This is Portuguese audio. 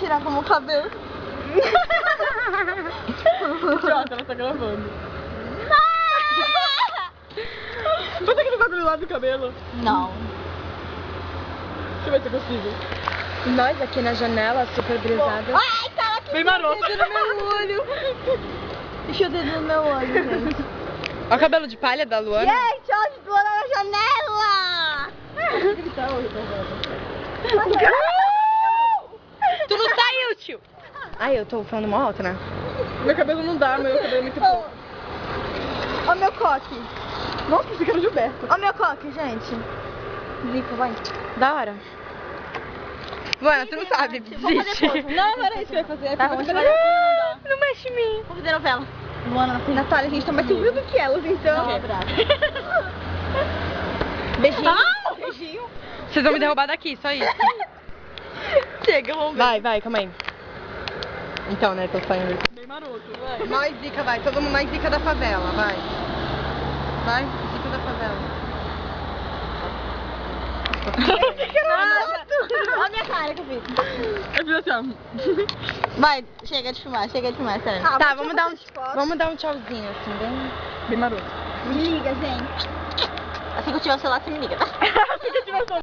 tirar como o cabelo. Idiota, ela tá gravando. Bota aquele bagulho lá do cabelo. Não. Deixa eu ver se é possível. Nós aqui na janela, super brisadas. Ai, cara, que Bem maroto. dedo no meu olho. Deixa o dedo no meu olho, gente. Olha o cabelo de palha da Luana. Gente, olha de Luana na janela. Tu não saiu, tio. Ai, eu tô falando mó alto, né? Meu cabelo não dá, meu cabelo é muito pouco. Ó meu coque. Nossa, você quer o Gilberto. Ó meu coque, gente. Zica, vai. Da hora. Luana, tu não sabe. Vamos fazer Desiste. pose. Não, não era isso que eu ia fazer. Tá, vamos fazer. Não mexe em mim. Vamos fazer novela. Luana na frente. Natália, a gente tá mais subiu do que elas, então. Beijinho. Beijinho. Vocês vão me derrubar daqui, só isso. Chega, vamos ver. Vai, calma aí. Então, né, tô saindo. Bem maroto, vai. Nós zica, vai. Todo mundo mais zica da favela, vai. Vai, zica da favela. Olha a minha cara que eu fiz. Eu fiz assim, ó. Vai, chega de filmar, sério. Tá, vamos dar um tchauzinho, assim, bem... Bem maroto. Me liga, gente. Assim que eu tiver o celular, você me liga, tá? Assim que eu tiver